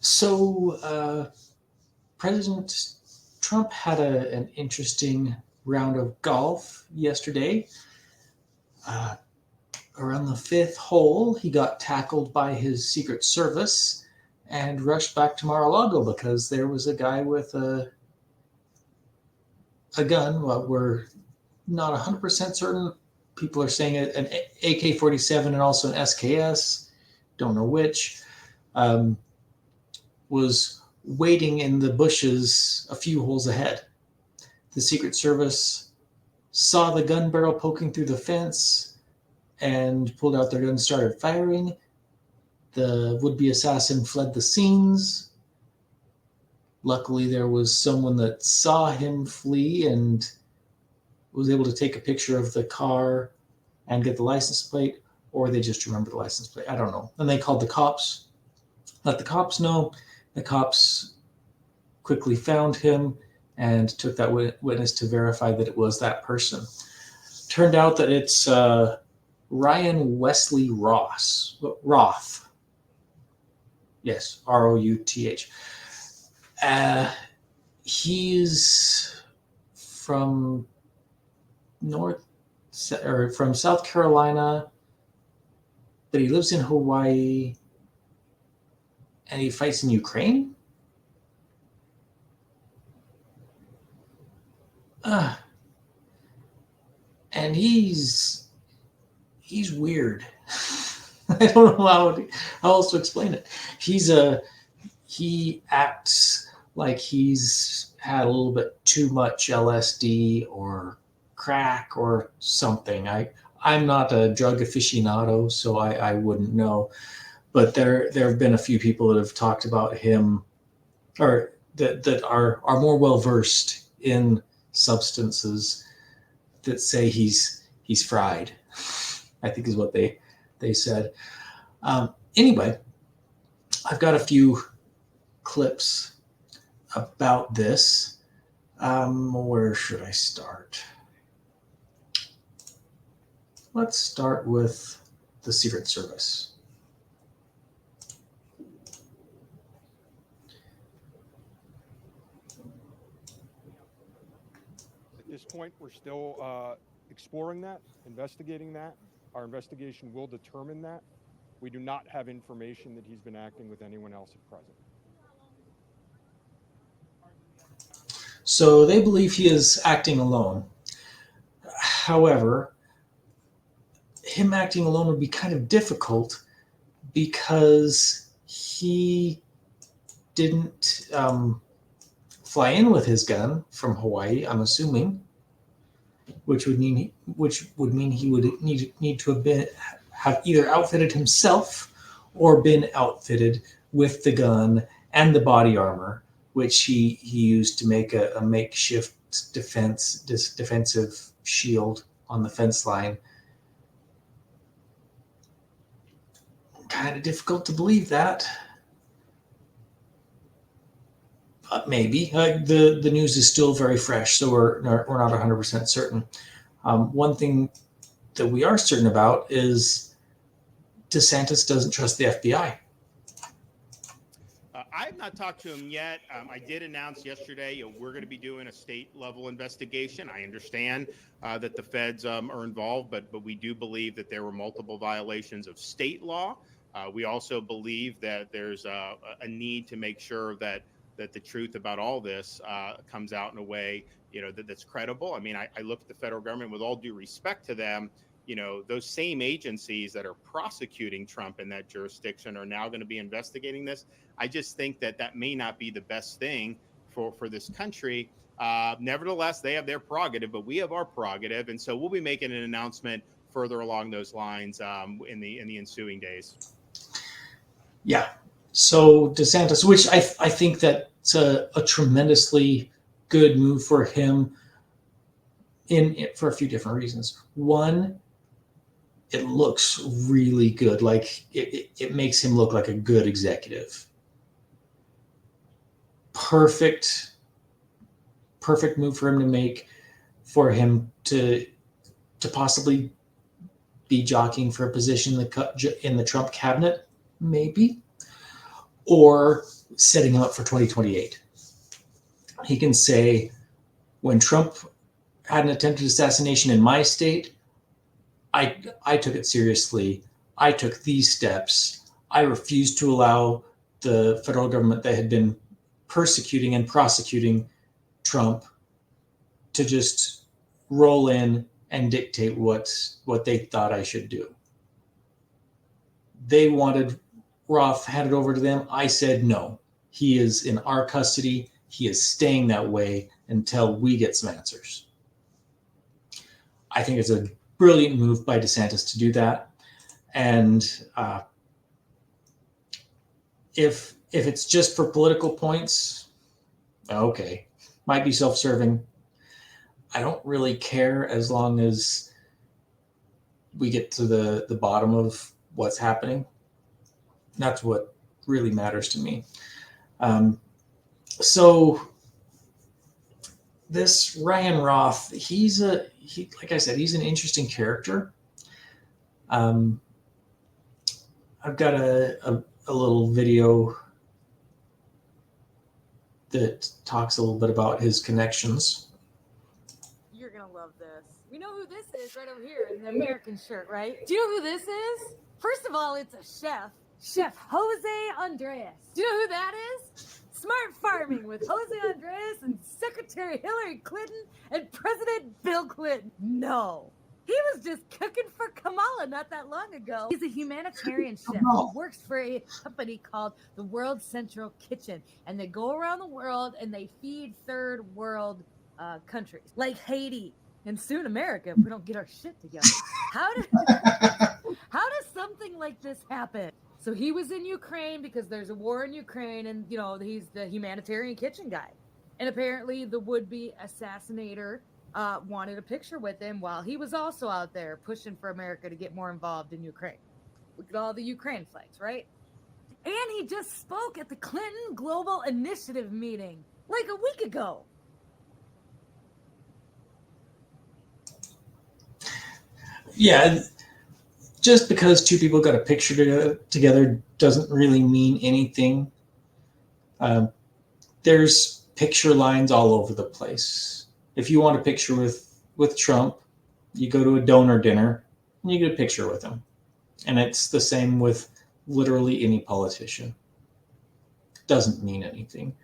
So, President Trump had an interesting round of golf yesterday. Uh, Around the fifth hole, he got tackled by his Secret Service and rushed back to Mar-a-Lago because there was a guy with a gun. Well, we're not 100% certain. People are saying an AK-47 and also an SKS. Don't know which. Um, was waiting in the bushes a few holes ahead. The Secret Service saw the gun barrel poking through the fence and pulled out their gun and started firing. The would-be assassin fled the scenes. Luckily, there was someone that saw him flee and was able to take a picture of the car and get the license plate, or they just remember the license plate. I don't know. And they called the cops, let the cops know. The cops quickly found him and took that witness to verify that it was that person. Turned out that it's Ryan Wesley Roth. Yes, Routh. He's from from South Carolina, but he lives in Hawaii, and he fights in Ukraine. And he's weird. I don't know how else to explain it. He acts like he's had a little bit too much LSD or crack or something. I'm not a drug aficionado, so I wouldn't know. But there have been a few people that have talked about him, or that are more well versed in substances, that say he's fried, I think is what they said. Anyway, I've got a few clips about this. Where should I start? Let's start with the Secret Service. At this point, we're still exploring that, investigating that. Our investigation will determine that. We do not have information that he's been acting with anyone else at present. So they believe he is acting alone. However, him acting alone would be kind of difficult because he didn't fly in with his gun from Hawaii, I'm assuming, which would mean he would need to have either outfitted himself or been outfitted with the gun and the body armor, which he used to make a makeshift defensive shield on the fence line. Kind of difficult to believe that. But maybe. The news is still very fresh, so we're not 100% certain. One thing that we are certain about is DeSantis doesn't trust the FBI. I have not talked to him yet. I did announce yesterday we're going to be doing a state-level investigation. I understand that the feds are involved, but we do believe that there were multiple violations of state law. We also believe that there's a need to make sure that the truth about all this comes out in a way, that's credible. I mean, I look at the federal government with all due respect to them. Those same agencies that are prosecuting Trump in that jurisdiction are now going to be investigating this. I just think that may not be the best thing for this country. Nevertheless, they have their prerogative, but we have our prerogative. And so we'll be making an announcement further along those lines in the ensuing days. Yeah. So DeSantis, which I think that's a tremendously good move for him for a few different reasons. One, it looks really good. Like it makes him look like a good executive. Perfect move for him to make, for him to possibly be jockeying for a position in the Trump cabinet, maybe, or setting up for 2028. He can say, when Trump had an attempted assassination in my state, I took it seriously. I took these steps. I refused to allow the federal government that had been persecuting and prosecuting Trump to just roll in and dictate what they thought I should do. They wanted Roth handed over to them. I said no. He is in our custody. He is staying that way until we get some answers. I think it's a brilliant move by DeSantis to do that. And if it's just for political points, okay, might be self-serving. I don't really care as long as we get to the bottom of what's happening. That's what really matters to me. So this Ryan Roth, he like I said, he's an interesting character. I've got a little video that talks a little bit about his connections. You're gonna love this. We know who this is right over here in the American shirt, right? Do you know who this is? First of all, it's a chef. Chef Jose Andres. Do you know who that is? Smart Farming with Jose Andres and Secretary Hillary Clinton and President Bill Clinton. No. He was just cooking for Kamala not that long ago. He's a humanitarian chef who works for a company called the World Central Kitchen. And they go around the world and they feed third world countries like Haiti and soon America if we don't get our shit together. How does something like this happen? So he was in Ukraine because there's a war in Ukraine, and you know he's the humanitarian kitchen guy. And apparently the would-be assassinator wanted a picture with him while he was also out there pushing for America to get more involved in Ukraine. Look at all the Ukraine flags, right? And he just spoke at the Clinton Global Initiative meeting like a week ago. Yeah, just because two people got a picture together doesn't really mean anything. There's picture lines all over the place. If you want a picture with Trump, you go to a donor dinner and you get a picture with him. And it's the same with literally any politician. Doesn't mean anything.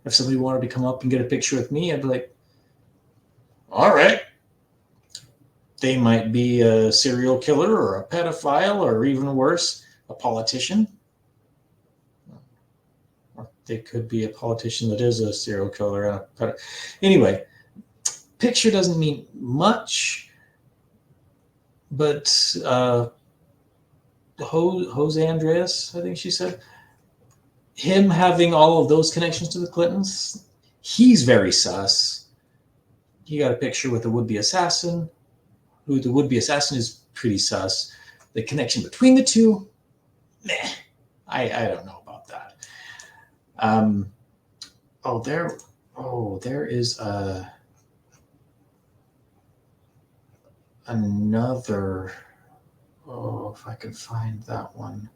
If somebody wanted to come up and get a picture with me, I'd be like, all right. They might be a serial killer or a pedophile or even worse, a politician. Or they could be a politician that is a serial killer and a pedophile. Anyway, picture doesn't mean much, but Jose Andres, I think she said, him having all of those connections to the Clintons, he's very sus. He got a picture with a would-be assassin. Who the would-be assassin is pretty sus. The connection between the two, meh. I don't know about that. There is another. Oh, if I could find that one.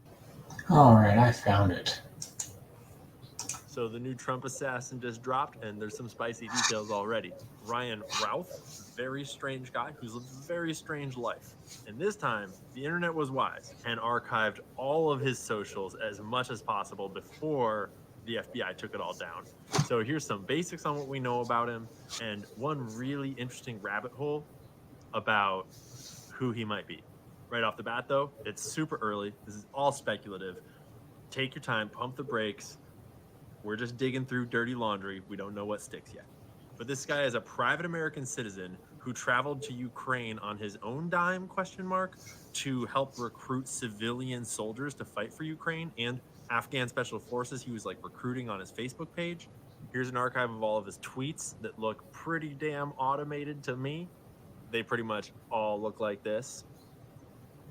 All right, I found it. So the new Trump assassin just dropped, and there's some spicy details already. Ryan Routh, very strange guy who's lived a very strange life. And this time, the internet was wise and archived all of his socials as much as possible before the FBI took it all down. So here's some basics on what we know about him, and one really interesting rabbit hole about who he might be. Right off the bat, though, it's super early. This is all speculative. Take your time, pump the brakes. We're just digging through dirty laundry. We don't know what sticks yet. But this guy is a private American citizen who traveled to Ukraine on his own dime, to help recruit civilian soldiers to fight for Ukraine and Afghan special forces. He was like recruiting on his Facebook page. Here's an archive of all of his tweets that look pretty damn automated to me. They pretty much all look like this.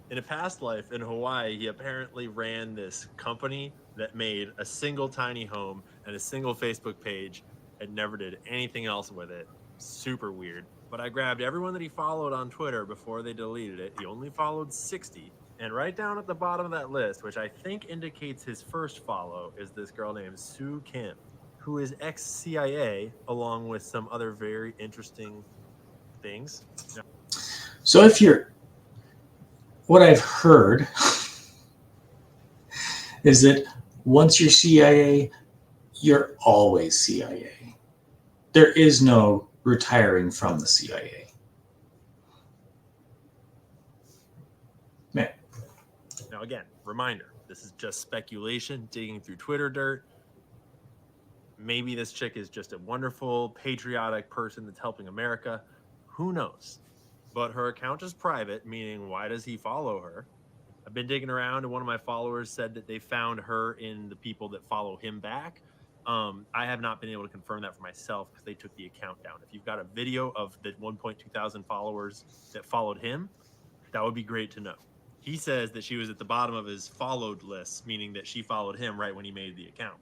In a past life in Hawaii, he apparently ran this company that made a single tiny home and a single Facebook page and never did anything else with it. Super weird. But I grabbed everyone that he followed on Twitter before they deleted it. He only followed 60. And right down at the bottom of that list, which I think indicates his first follow, is this girl named Sue Kim, who is ex-CIA, along with some other very interesting things. So what I've heard is that once you're CIA, you're always CIA. There is no retiring from the CIA. Man. Now, again, reminder, this is just speculation, digging through Twitter dirt. Maybe this chick is just a wonderful, patriotic person that's helping America. Who knows? But her account is private, meaning why does he follow her? I've been digging around, and one of my followers said that they found her in the people that follow him back. I have not been able to confirm that for myself because they took the account down. If you've got a video of the 1.2 thousand followers that followed him, that would be great to know. He says that she was at the bottom of his followed list, meaning that she followed him right when he made the account.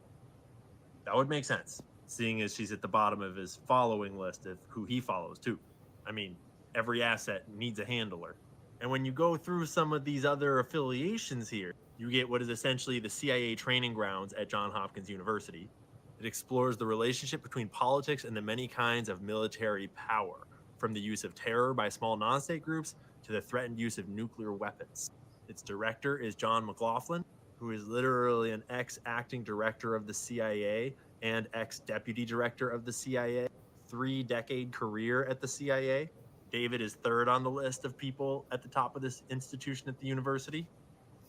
That would make sense, seeing as she's at the bottom of his following list of who he follows too. I mean, every asset needs a handler. And when you go through some of these other affiliations here, you get what is essentially the CIA training grounds at Johns Hopkins University. It explores the relationship between politics and the many kinds of military power, from the use of terror by small non-state groups to the threatened use of nuclear weapons. Its director is John McLaughlin, who is literally an ex-acting director of the CIA and ex-deputy director of the CIA, 3-decade career at the CIA. David is third on the list of people at the top of this institution at the university.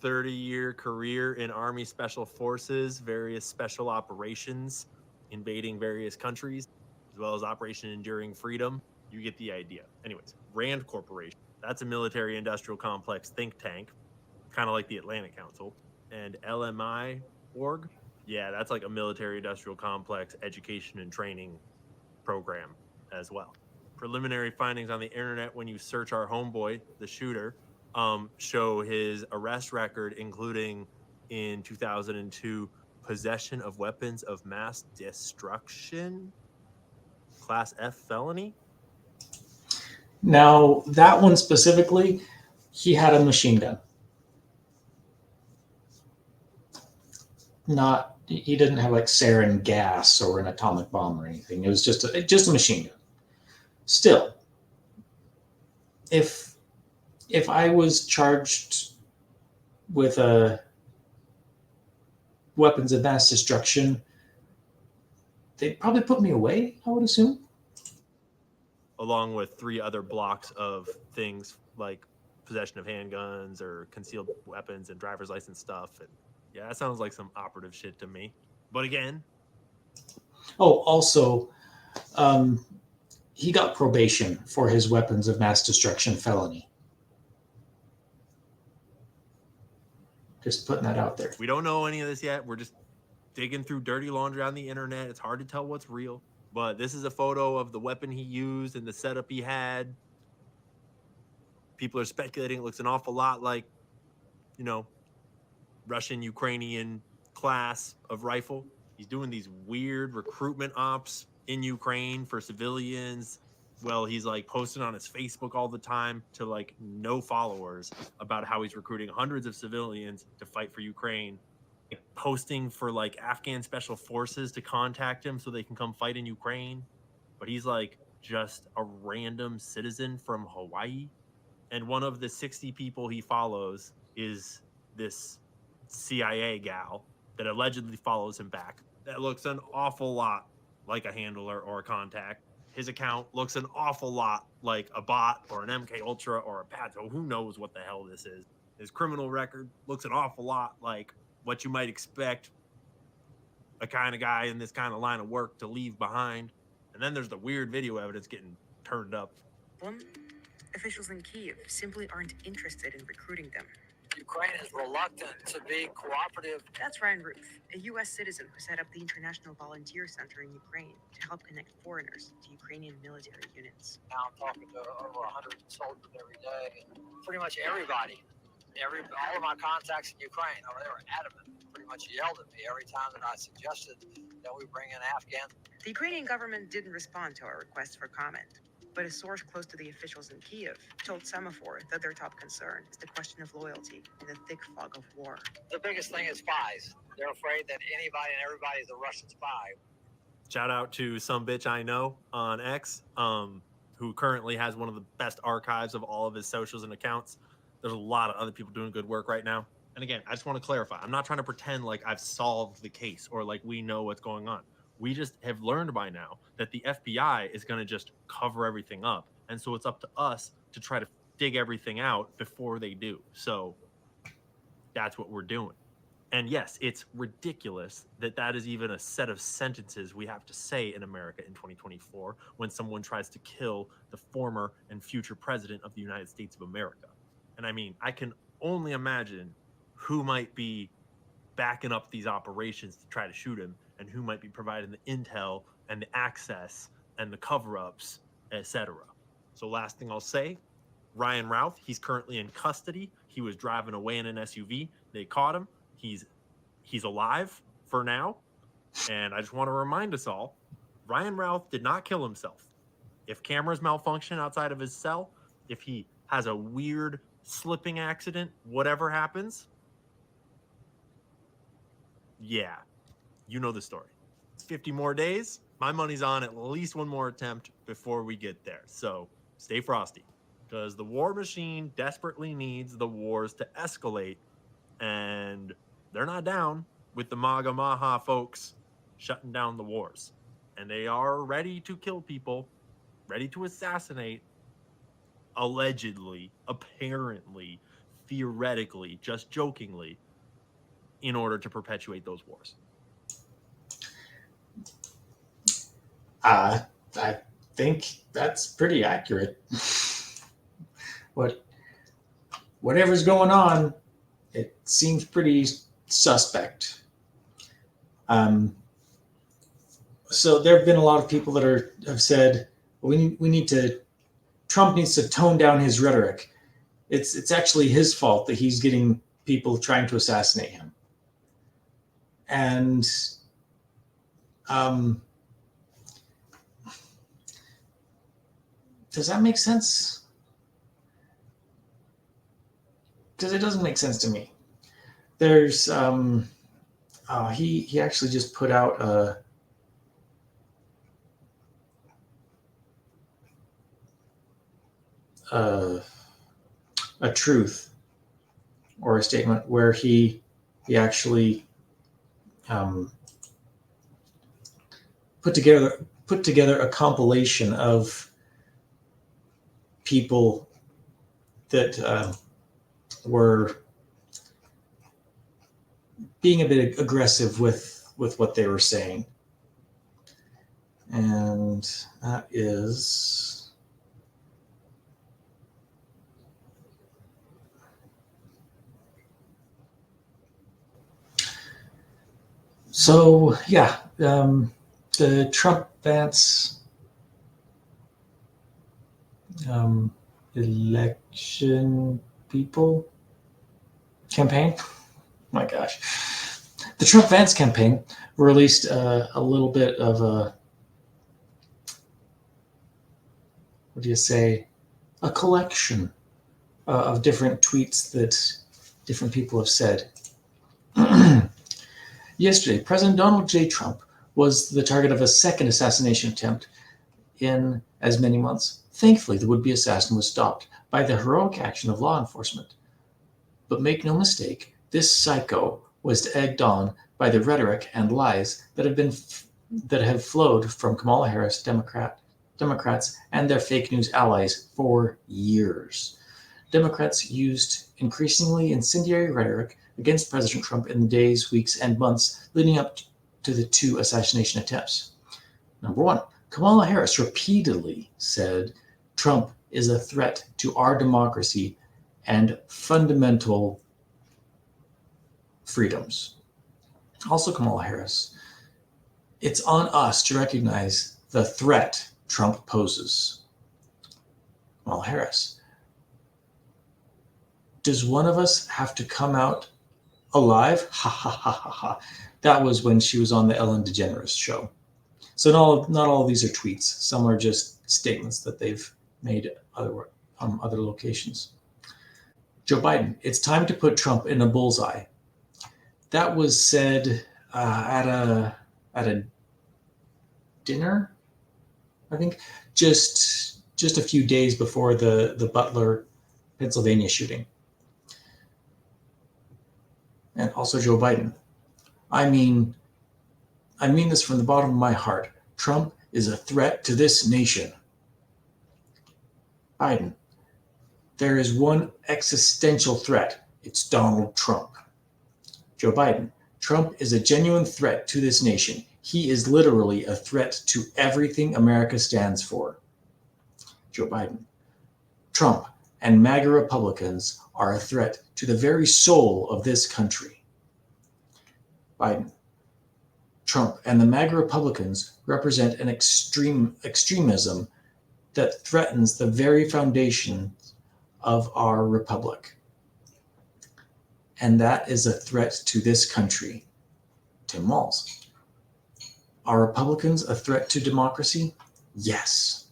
30-year career in Army Special Forces, various special operations, invading various countries, as well as Operation Enduring Freedom. You get the idea. Anyways, Rand Corporation, that's a military industrial complex think tank, kind of like the Atlantic Council. And LMI.org, yeah, that's like a military industrial complex education and training program as well. Preliminary findings on the internet when you search our homeboy, the shooter, show his arrest record, including in 2002, possession of weapons of mass destruction, Class F felony. Now, that one specifically, he had a machine gun. He didn't have like sarin gas or an atomic bomb or anything. It was just a machine gun. Still, if I was charged with weapons of mass destruction, they'd probably put me away, I would assume. Along with 3 other blocks of things like possession of handguns or concealed weapons and driver's license stuff. And yeah, that sounds like some operative shit to me. But again, oh, also, he got probation for his weapons of mass destruction felony. Just putting that out there. we don't know any of this yet. We're just digging through dirty laundry on the internet. It's hard to tell what's real. But this is a photo of the weapon he used and the setup he had. People are speculating it looks an awful lot like, Russian, Ukrainian class of rifle. He's doing these weird recruitment ops in Ukraine for civilians. Well, he's like posting on his Facebook all the time to like no followers about how he's recruiting hundreds of civilians to fight for Ukraine. Posting for like Afghan special forces to contact him so they can come fight in Ukraine. But he's like just a random citizen from Hawaii. And one of the 60 people he follows is this CIA gal that allegedly follows him back. That looks an awful lot like a handler or a contact. His account looks an awful lot like a bot or an MK Ultra or a Pato. Who knows what the hell this is? His criminal record looks an awful lot like what you might expect a kind of guy in this kind of line of work to leave behind. And then there's the weird video evidence getting turned up. Officials in Kyiv simply aren't interested in recruiting them. Ukraine is reluctant to be cooperative. That's Ryan Ruth, a U.S. citizen who set up the International Volunteer Center in Ukraine to help connect foreigners to Ukrainian military units. Now I'm talking to over 100 soldiers every day. Pretty much everybody, all of my contacts in Ukraine, they were adamant, pretty much yelled at me every time that I suggested that we bring in Afghan. The Ukrainian government didn't respond to our request for comment. But a source close to the officials in Kiev told Semaphore that their top concern is the question of loyalty in the thick fog of war. The biggest thing is spies. They're afraid that anybody and everybody is a Russian spy. Shout out to some bitch I know on X, who currently has one of the best archives of all of his socials and accounts. There's a lot of other people doing good work right now. And again, I just want to clarify, I'm not trying to pretend like I've solved the case or like we know what's going on. We just have learned by now that the FBI is going to just cover everything up. And so it's up to us to try to dig everything out before they do. So that's what we're doing. And yes, it's ridiculous that that is even a set of sentences we have to say in America in 2024 when someone tries to kill the former and future president of the United States of America. And I mean, I can only imagine who might be backing up these operations to try to shoot him and who might be providing the intel and the access and the cover-ups, etc. So last thing I'll say, Ryan Routh, he's currently in custody. He was driving away in an SUV. They caught him. He's alive for now. And I just want to remind us all, Ryan Routh did not kill himself. If cameras malfunction outside of his cell, if he has a weird slipping accident, whatever happens, yeah, you know the story. 50 more days. My money's on at least one more attempt before we get there. So stay frosty, because the war machine desperately needs the wars to escalate, and they're not down with the MAGA Maha folks shutting down the wars. And they are ready to kill people, ready to assassinate, allegedly, apparently, theoretically, just jokingly, in order to perpetuate those wars. I think that's pretty accurate. Whatever's going on, it seems pretty suspect. So there have been a lot of people that have said Trump needs to tone down his rhetoric. It's actually his fault that he's getting people trying to assassinate him. And does that make sense? Because it doesn't make sense to me. There's he actually just put out a truth or a statement where he actually put together a compilation of people that were being a bit aggressive with what they were saying. And that is so yeah, the Trump-Vance election people campaign. My gosh. The Trump-Vance campaign released a little bit of a collection of different tweets that different people have said. Yesterday, President Donald J. Trump was the target of a second assassination attempt in as many months. Thankfully, the would-be assassin was stopped by the heroic action of law enforcement. But make no mistake, this psycho was egged on by the rhetoric and lies that have flowed from Kamala Harris, Democrats, and their fake news allies for years. Democrats used increasingly incendiary rhetoric against President Trump in the days, weeks, and months leading up to the two assassination attempts. Number one, Kamala Harris repeatedly said Trump is a threat to our democracy and fundamental freedoms. Also, Kamala Harris, it's on us to recognize the threat Trump poses. Kamala Harris, does one of us have to come out alive? Ha ha ha ha ha. That was when she was on the Ellen DeGeneres show. So not all of these are tweets. Some are just statements that they've made other locations. Joe Biden, it's time to put Trump in a bullseye. That was said at a dinner, I think, just a few days before the Butler, Pennsylvania shooting. And also Joe Biden. I mean this from the bottom of my heart. Trump is a threat to this nation. Biden, there is one existential threat. It's Donald Trump. Joe Biden, Trump is a genuine threat to this nation. He is literally a threat to everything America stands for. Joe Biden, Trump and MAGA Republicans are a threat to the very soul of this country. Biden, Trump and the MAGA Republicans represent an extremism that threatens the very foundation of our republic. And that is a threat to this country. Tim Walz, are Republicans a threat to democracy? Yes.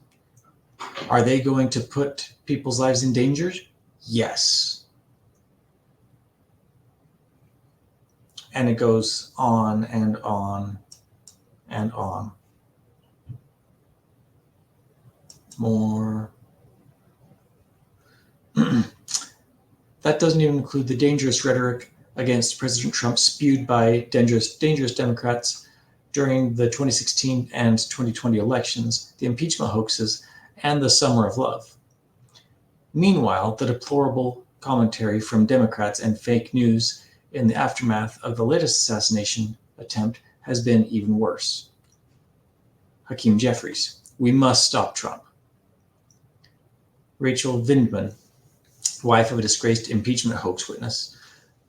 Are they going to put people's lives in danger? Yes. And it goes on and on and on. More. That doesn't even include the dangerous rhetoric against President Trump spewed by dangerous Democrats during the 2016 and 2020 elections, the impeachment hoaxes, and the Summer of Love. Meanwhile, the deplorable commentary from Democrats and fake news in the aftermath of the latest assassination attempt has been even worse. Hakeem Jeffries, we must stop Trump. Rachel Vindman, wife of a disgraced impeachment hoax witness,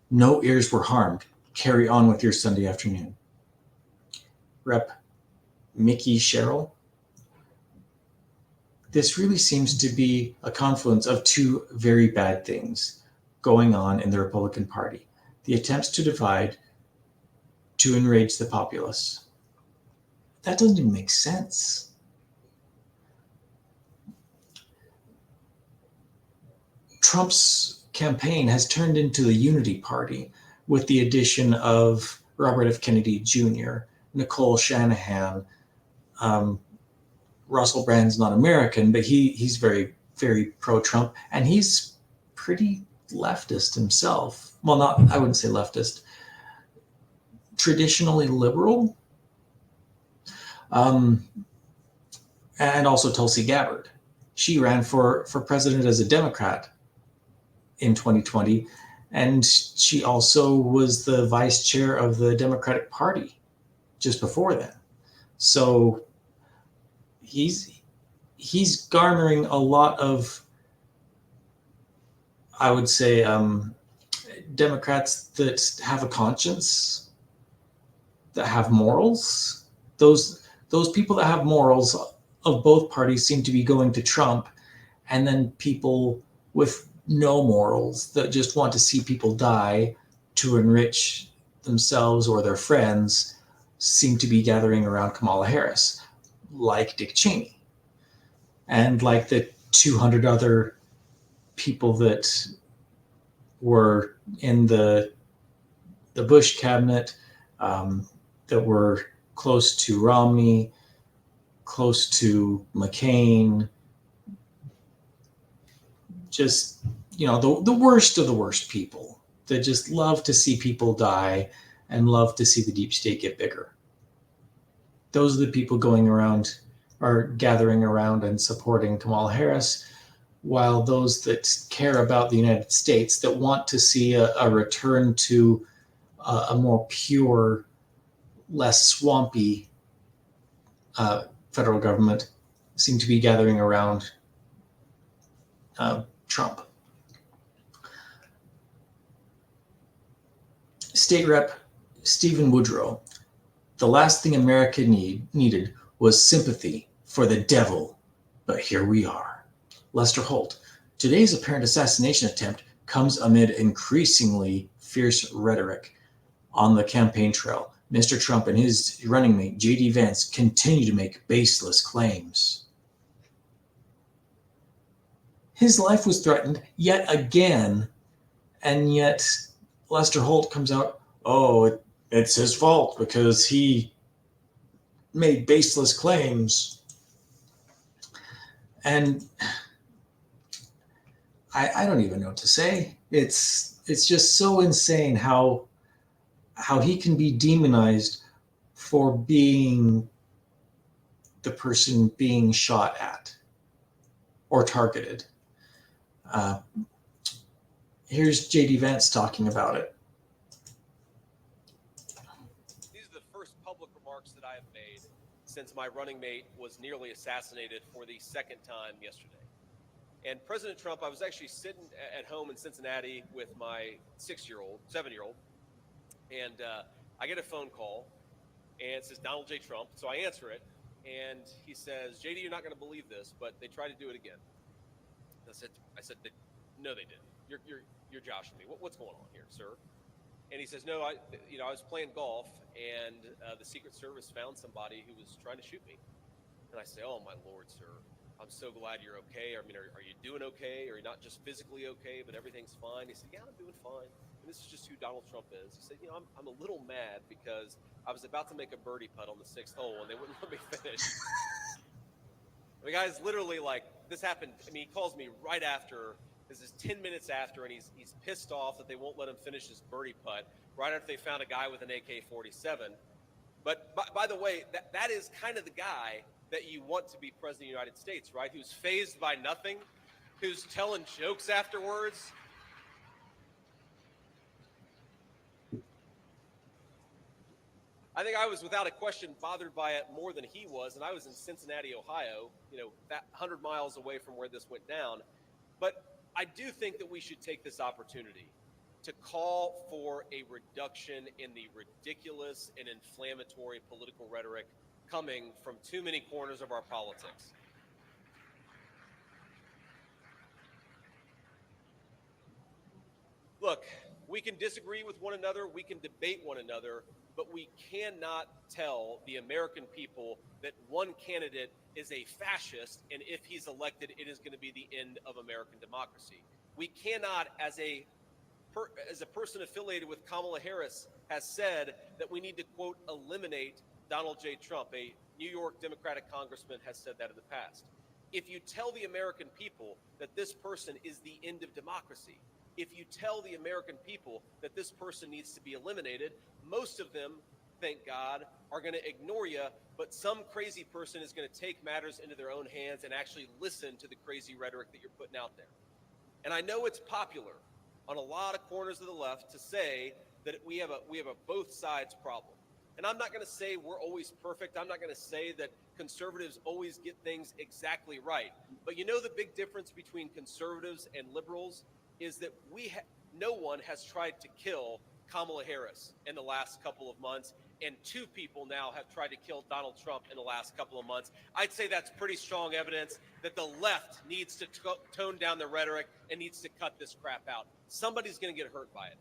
no ears were harmed. Carry on with your Sunday afternoon. Rep. Mickey Sherrill, this really seems to be a confluence of two very bad things going on in the Republican Party. The attempts to divide, to enrage the populace. That doesn't even make sense. Trump's campaign has turned into the unity party with the addition of Robert F. Kennedy Jr., Nicole Shanahan. Russell Brand's not American, but he's very, very pro-Trump, and he's pretty leftist himself. Well, I wouldn't say leftist. Traditionally liberal. And also Tulsi Gabbard. She ran for president as a Democrat in 2020, and she also was the vice chair of the Democratic Party just before that. So he's garnering a lot of, I would say, Democrats that have a conscience, that have morals. Those people that have morals of both parties seem to be going to Trump, and then people with no morals that just want to see people die to enrich themselves or their friends seem to be gathering around Kamala Harris, like Dick Cheney, and like the 200 other people that were in the Bush cabinet, that were close to Romney, close to McCain, just, the worst of the worst people that just love to see people die and love to see the deep state get bigger. Those are the people going around or gathering around and supporting Kamala Harris, while those that care about the United States, that want to see a return to a more pure, less swampy federal government, seem to be gathering around Trump. State Rep Stephen Woodrow, the last thing America needed was sympathy for the devil, but here we are. Lester Holt, today's apparent assassination attempt comes amid increasingly fierce rhetoric on the campaign trail. Mr. Trump and his running mate, J.D. Vance, continue to make baseless claims. his life was threatened yet again, and yet Lester Holt comes out, oh, it's his fault because he made baseless claims. And I don't even know what to say. It's just so insane how he can be demonized for being the person being shot at or targeted. Here's J.D. Vance talking about it. These are the first public remarks that I have made since my running mate was nearly assassinated for the second time yesterday. And President Trump, I was actually sitting at home in Cincinnati with my 7-year-old, and I get a phone call, and it says Donald J. Trump. So I answer it, and he says, "JD, you're not going to believe this, but they tried to do it again." I said, "No, they didn't. You're joshing me. What's going on here, sir?" And he says, "No, I was playing golf, and the Secret Service found somebody who was trying to shoot me." And I say, "Oh my Lord, sir. I'm so glad you're okay. I mean, are you doing okay? Are you not just physically okay, but everything's fine?" He said, "Yeah, I'm doing fine. And this is just who Donald Trump is." He said, I'm a little mad because I was about to make a birdie putt on the 6th hole and they wouldn't let me finish." The guy's literally like, this happened. I mean, he calls me right after. This is 10 minutes after, and he's pissed off that they won't let him finish his birdie putt right after they found a guy with an AK-47. But by the way, that is kind of the guy that you want to be president of the United States, right? Who's fazed by nothing, who's telling jokes afterwards. I think I was, without a question, bothered by it more than he was, and I was in Cincinnati, Ohio, that 100 miles away from where this went down. But I do think that we should take this opportunity to call for a reduction in the ridiculous and inflammatory political rhetoric coming from too many corners of our politics. Look, we can disagree with one another, we can debate one another, but we cannot tell the American people that one candidate is a fascist, and if he's elected, it is going to be the end of American democracy. We cannot, as a person affiliated with Kamala Harris has said, that we need to, quote, eliminate Donald J. Trump. A New York Democratic congressman has said that in the past. If you tell the American people that this person is the end of democracy, if you tell the American people that this person needs to be eliminated, most of them, thank God, are going to ignore you, but some crazy person is going to take matters into their own hands and actually listen to the crazy rhetoric that you're putting out there. And I know it's popular on a lot of corners of the left to say that we have a both sides problem. And I'm not going to say we're always perfect. I'm not going to say that conservatives always get things exactly right. But the big difference between conservatives and liberals is that no one has tried to kill Kamala Harris in the last couple of months, and 2 people now have tried to kill Donald Trump in the last couple of months. I'd say that's pretty strong evidence that the left needs to tone down the rhetoric and needs to cut this crap out. Somebody's going to get hurt by it,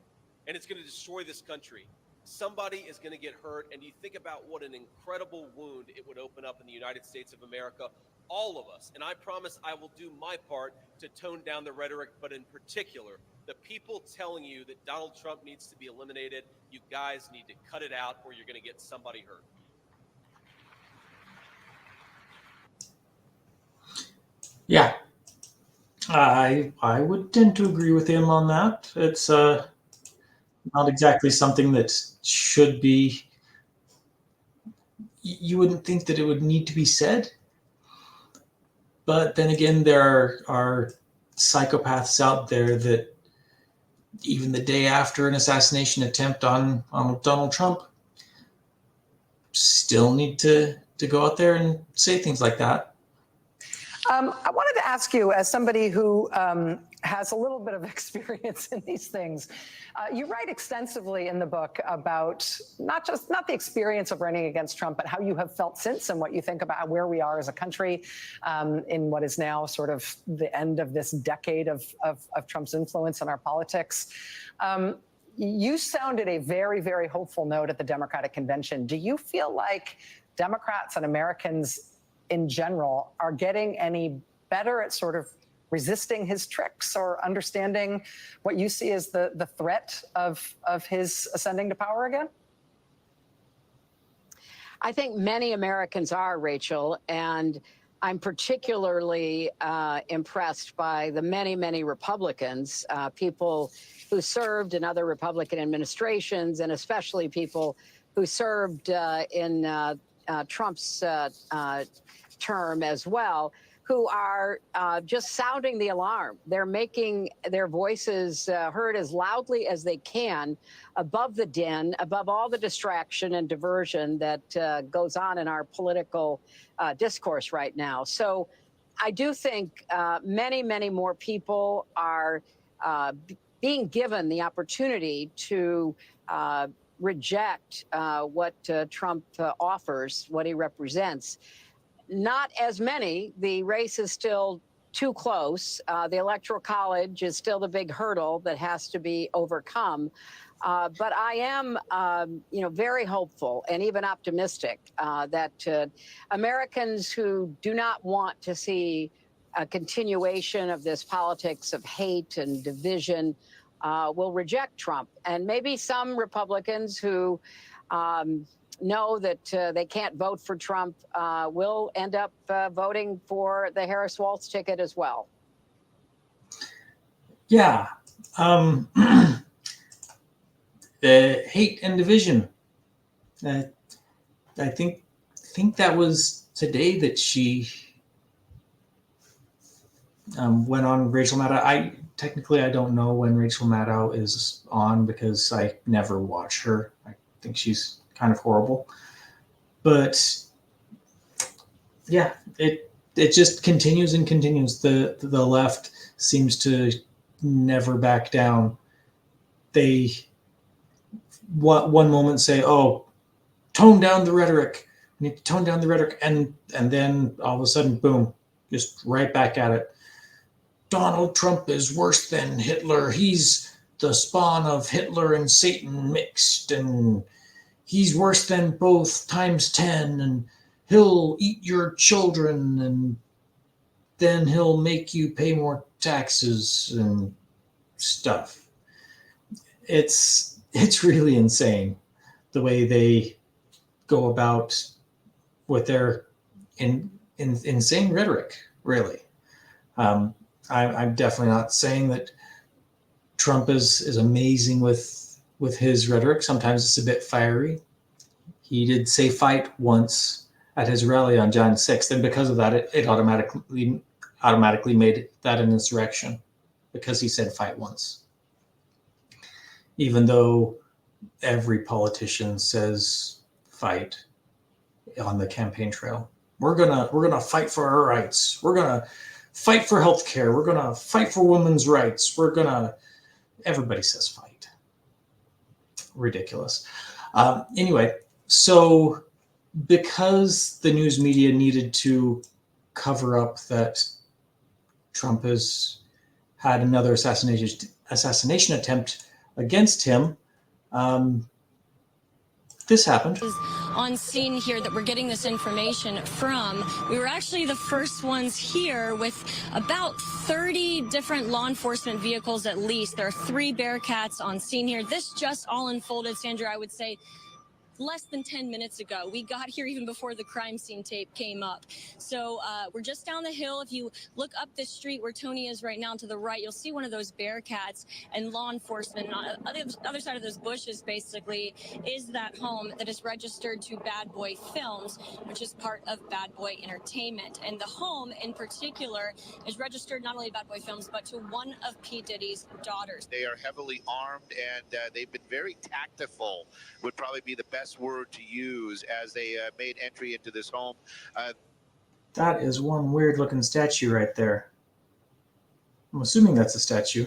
and it's going to destroy this country. Somebody is going to get hurt, and you think about what an incredible wound it would open up in the United States of America, all of us. And I promise I will do my part to tone down the rhetoric, but in particular, the people telling you that Donald Trump needs to be eliminated, you guys need to cut it out or you're going to get somebody hurt. Yeah, I would tend to agree with him on that. It's not exactly something that should be. You wouldn't think that it would need to be said, but then again, there are psychopaths out there that even the day after an assassination attempt on Donald Trump still need to go out there and say things like that. I wanted to ask you, as somebody who has a little bit of experience in these things, you write extensively in the book about not the experience of running against Trump, but how you have felt since and what you think about where we are as a country in what is now sort of the end of this decade of Trump's influence in our politics. You sounded a very, very hopeful note at the Democratic convention. Do you feel like Democrats and Americans in general are getting any better at sort of resisting his tricks or understanding what you see as the threat of his ascending to power again? I think many Americans are, Rachel, and I'm particularly impressed by the many, many Republicans, people who served in other Republican administrations, and especially people who served in Trump's term as well, who are just sounding the alarm. They're making their voices heard as loudly as they can above the din, above all the distraction and diversion that goes on in our political discourse right now. So I do think many, many more people are being given the opportunity to reject what Trump offers, what he represents. Not as many. The race is still too close. The Electoral College is still the big hurdle that has to be overcome. But I am, very hopeful and even optimistic that Americans who do not want to see a continuation of this politics of hate and division will reject Trump. And maybe some Republicans who know that they can't vote for Trump will end up voting for the Harris Waltz ticket as well. Yeah. The hate and division. I think that was today that she went on Rachel Maddow. I don't know when Rachel Maddow is on because I never watch her. I think she's kind of horrible, but yeah, it just continues and continues. The left seems to never back down. They one moment say, "Oh, tone down the rhetoric. We need to tone down the rhetoric," and then all of a sudden, boom, just right back at it. Donald Trump is worse than Hitler. He's the spawn of Hitler and Satan mixed, and he's worse than both times 10, and he'll eat your children, and then he'll make you pay more taxes and stuff. It's really insane the way they go about with their insane rhetoric, really. I'm definitely not saying that Trump is amazing with his rhetoric. Sometimes it's a bit fiery. He did say fight once at his rally on Jan 6th, and because of that, it automatically made that an insurrection because he said fight once. Even though every politician says fight on the campaign trail. We're gonna fight for our rights. We're gonna fight for healthcare. We're gonna fight for women's rights. Everybody says fight. Ridiculous. Anyway, so because the news media needed to cover up that Trump has had another assassination attempt against him, this happened. On scene here that we're getting this information from. We were actually the first ones here with about 30 different law enforcement vehicles at least. There are 3 Bearcats on scene here. This just all unfolded, Sandra, I would say less than 10 minutes ago. We got here even before the crime scene tape came up. So we're just down the hill. If you look up the street where Tony is right now to the right, you'll see one of those Bearcats and law enforcement. On the other side of those bushes, basically, is that home that is registered to Bad Boy Films, which is part of Bad Boy Entertainment. And the home in particular is registered not only to Bad Boy Films, but to one of P. Diddy's daughters. They are heavily armed, and they've been very tactful, would probably be the best word to use, as they made entry into this home. That is one weird looking statue right there. I'm assuming that's a statue.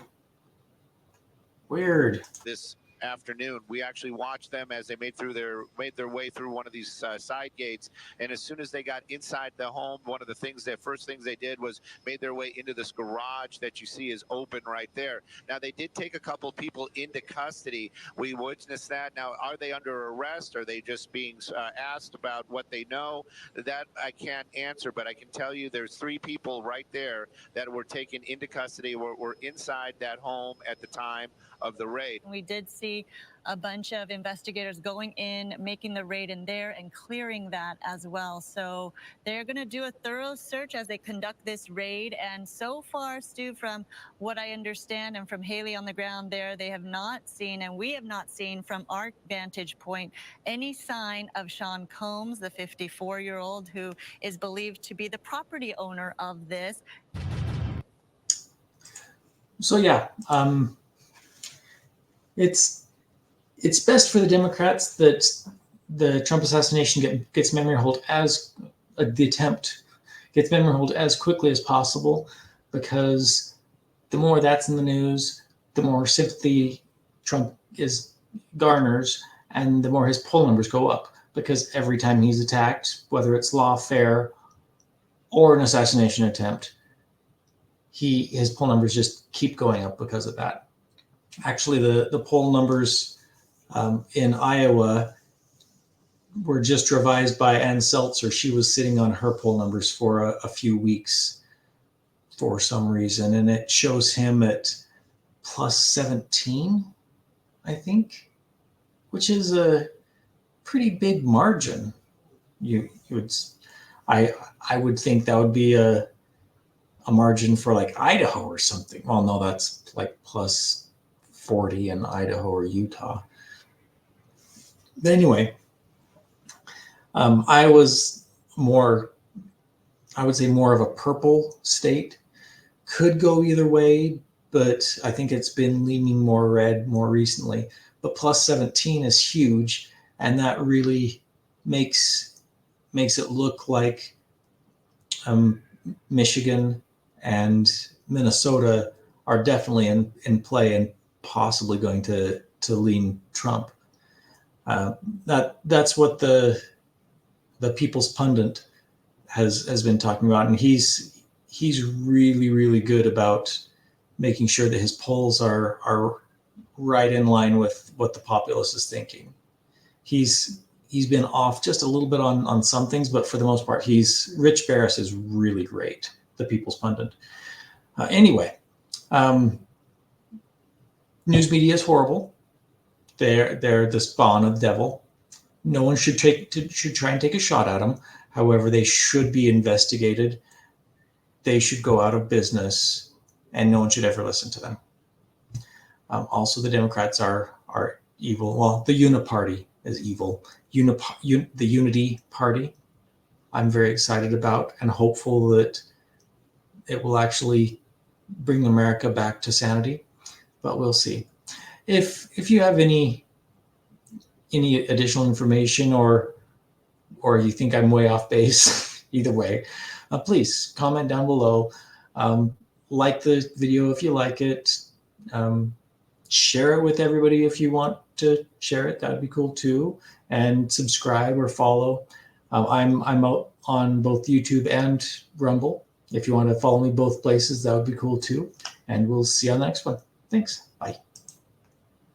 Weird. This afternoon. We actually watched them as they made their way through one of these side gates. And as soon as they got inside the home, one of the first things they did was made their way into this garage that you see is open right there. Now, they did take a couple people into custody. We witnessed that. Now, are they under arrest? Are they just being asked about what they know? That I can't answer, but I can tell you there's 3 people right there that were taken into custody, were inside that home at the time of the raid. We did see a bunch of investigators going in, making the raid in there and clearing that as well. So they're going to do a thorough search as they conduct this raid. And so far, Stu, from what I understand and from Haley on the ground there, they have not seen, and we have not seen from our vantage point, any sign of Sean Combs, the 54-year-old who is believed to be the property owner of this. So yeah, it's best for the Democrats that the Trump assassination gets memory hold as the attempt gets memory hold as quickly as possible, because the more that's in the news, the more sympathy Trump garners, and the more his poll numbers go up. Because every time he's attacked, whether it's lawfare or an assassination attempt, his poll numbers just keep going up because of that. Actually, the poll numbers in Iowa were just revised by Ann Seltzer. She was sitting on her poll numbers for a few weeks for some reason, and it shows him at plus 17, I think, which is a pretty big margin. I would think that would be a margin for like Idaho or something. Well, no, that's like plus 40 in Idaho or Utah. But anyway, I would say more of a purple state. Could go either way, but I think it's been leaning more red more recently. But plus 17 is huge, and that really makes it look like Michigan and Minnesota are definitely in play and possibly going to lean Trump. That's what the People's Pundit has been talking about, and he's really, really good about making sure that his polls are right in line with what the populace is thinking. He's been off just a little bit on some things, but for the most part, Rich Barris is really great, the People's Pundit. Anyway, news media is horrible. They're the spawn of the devil. No one should try and take a shot at them. However, they should be investigated. They should go out of business, and no one should ever listen to them. Also, the Democrats are evil. Well, the Uniparty is evil. The Unity Party, I'm very excited about and hopeful that it will actually bring America back to sanity, but we'll see. If you have any additional information or you think I'm way off base, either way, please comment down below. Like the video if you like it. Share it with everybody if you want to share it. That would be cool too. And subscribe or follow. I'm out on both YouTube and Rumble. If you want to follow me both places, that would be cool too. And we'll see you on the next one. Thanks. Bye.